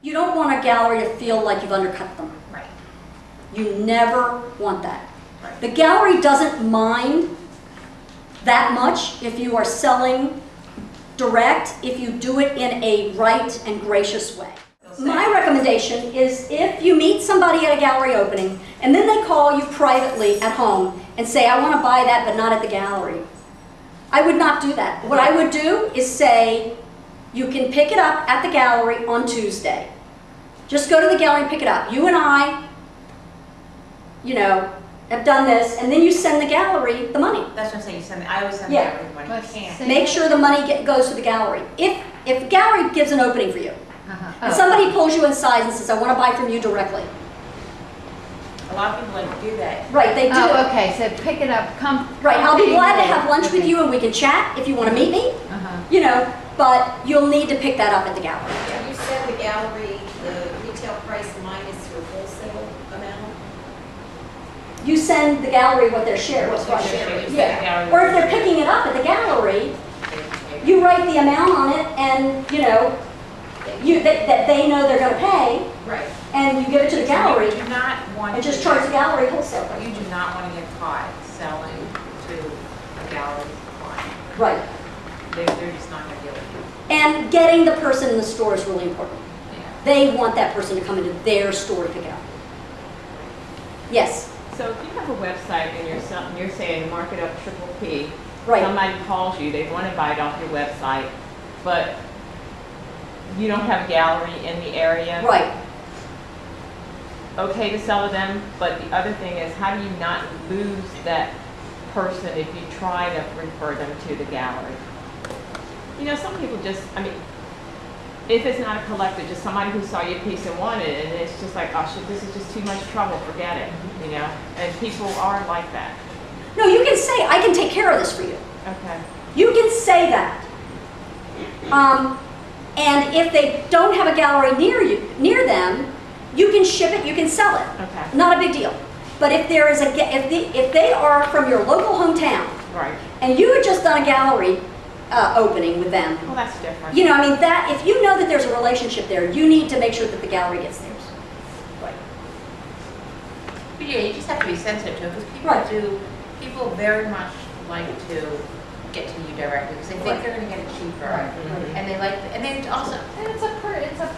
You don't want a gallery to feel like you've undercut them. Right. You never want that. Right. The gallery doesn't mind that much if you are selling direct, if you do it in a right and gracious way. My recommendation is if you meet somebody at a gallery opening and then they call you privately at home and say, I want to buy that but not at the gallery, I would not do that. What I would do is say, you can pick it up at the gallery on Tuesday. Just go to the gallery and pick it up. You and I, you know, have done this, and then you send the gallery the money. That's what I'm saying. I always send the Yeah. gallery the money. You can't. Make sure the money goes to the gallery. If the gallery gives an opening for you, and somebody pulls you inside and says, I want to buy from you directly. A lot of people like to do that. Right, they do. Oh, okay, so pick it up, come. Right, I'll be glad to have lunch with Okay. you and we can chat if you want to meet me, you know, but you'll need to pick that up at the gallery. You said the gallery, the retail price minus your wholesale amount? You send the gallery what their share is. What their share is. Yeah. Or if they're picking it up at the gallery, you write the amount on it and, you know, that they know they're going to pay, Right. and you give it to the gallery You do not want and to just charge the gallery wholesale price. You do not want to get caught selling to a gallery client. Right. They're just not going to deal with you. And getting the person in the store is really important. Yeah. They want that person to come into their store to pick it up. Yes. So if you have a website and you're saying mark it up triple P, Right. somebody calls you, they want to buy it off your website, but you don't have a gallery in the area. Right. Okay to sell to them, but the other thing is, how do you not lose that person if you try to refer them to the gallery? You know, some people just, I mean, if it's not a collector, just somebody who saw your piece and wanted it, and it's just like, oh shit, this is just too much trouble, forget it, you know? And people are like that. No, you can say, I can take care of this for you. Okay. You can say that. And if they don't have a gallery near them, you can ship it, you can sell it. Okay. Not a big deal. But if there is if they are from your local hometown, Right. and you had just done a gallery opening with them, Well, that's different. you know, I mean, that if you know that there's a relationship there, you need to make sure that the gallery gets theirs. Right. But yeah, you just have to be sensitive to it because people Right. people very much like to get to you directly because they think Right. they're going to get it cheaper. Right. And they like, and they also, And it's a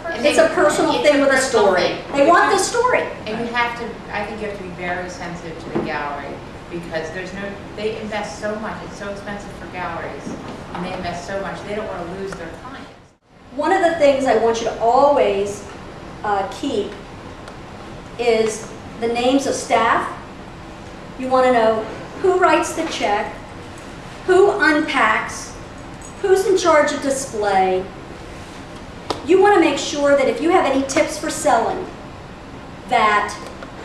And It's a personal it's thing a with a personal story. thing. They want the story. and you have to, I think you have to be very sensitive to the gallery because they invest so much, it's so expensive for galleries, and they invest so much, they don't want to lose their clients. One of the things I want you to always keep is the names of staff. You want to know who writes the check, who unpacks, who's in charge of display. You want to make sure that if you have any tips for selling, that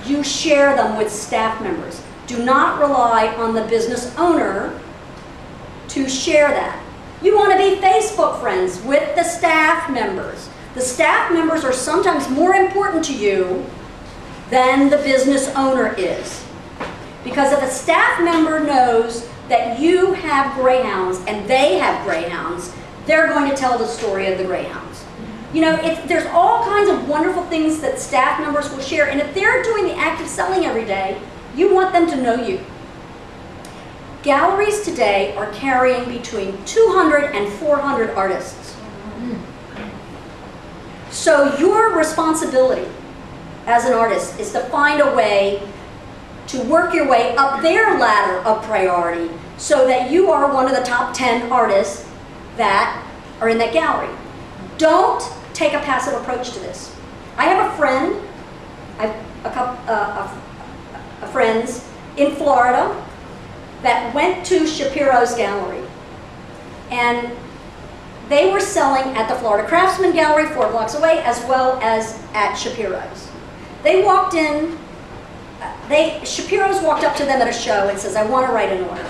you share them with staff members. Do not rely on the business owner to share that. You want to be Facebook friends with the staff members. The staff members are sometimes more important to you than the business owner is. Because if a staff member knows that you have greyhounds and they have greyhounds, they're going to tell the story of the greyhounds. You know, there's all kinds of wonderful things that staff members will share, and if they're doing the active selling every day, you want them to know you. Galleries today are carrying between 200 and 400 artists. So your responsibility as an artist is to find a way to work your way up their ladder of priority so that you are one of the top 10 artists that are in that gallery. Don't take a passive approach to this. I have a friend, I have a couple of friends in Florida that went to Shapiro's gallery, and they were selling at the Florida Craftsman Gallery 4 blocks away as well as at Shapiro's. They walked in, Shapiro's walked up to them at a show and says, I want to write an order.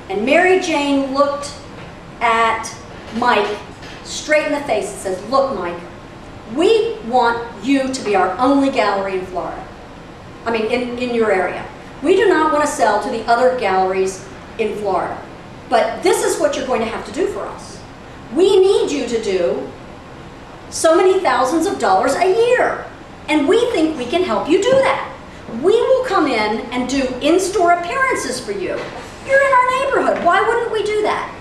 And Mary Jane looked at Mike straight in the face and says, look, Mike, we want you to be our only gallery in Florida. I mean, in your area. We do not want to sell to the other galleries in Florida. But this is what you're going to have to do for us. We need you to do so many thousands of dollars a year. And we think we can help you do that. We will come in and do in-store appearances for you. You're in our neighborhood. Why wouldn't we do that?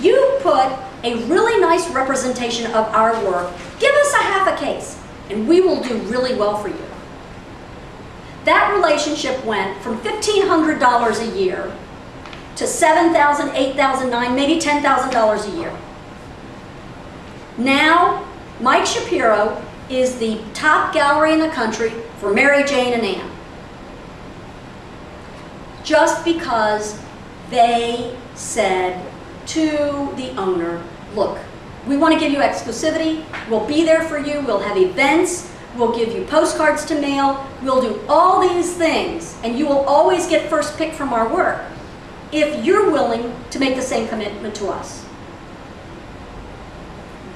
You put a really nice representation of our work. Give us a half a case, and we will do really well for you. That relationship went from $1,500 a year to $7,000, $8,000, $9,000, maybe $10,000 a year. Now, Mike Shapiro is the top gallery in the country for Mary Jane and Ann. Just because they said to the owner, look, we want to give you exclusivity, we'll be there for you, we'll have events, we'll give you postcards to mail, we'll do all these things, and you will always get first pick from our work if you're willing to make the same commitment to us.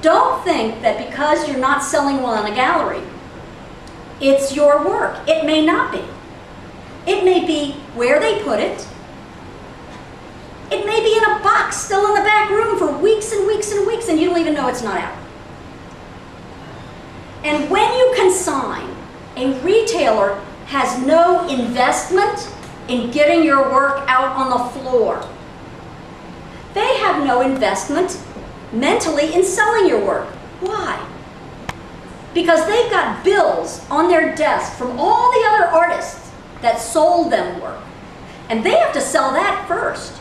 Don't think that because you're not selling well in a gallery, it's your work. It may not be. It may be where they put it. It may be in a box still in the back room for weeks and weeks and weeks, and you don't even know it's not out. And when you consign, a retailer has no investment in getting your work out on the floor. They have no investment mentally in selling your work. Why? Because they've got bills on their desk from all the other artists that sold them work. And they have to sell that first,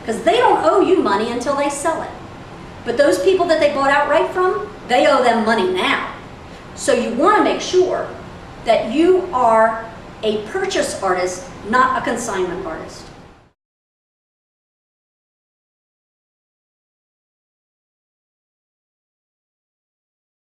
because they don't owe you money until they sell it. But those people that they bought outright from, they owe them money now. So you want to make sure that you are a purchase artist, not a consignment artist.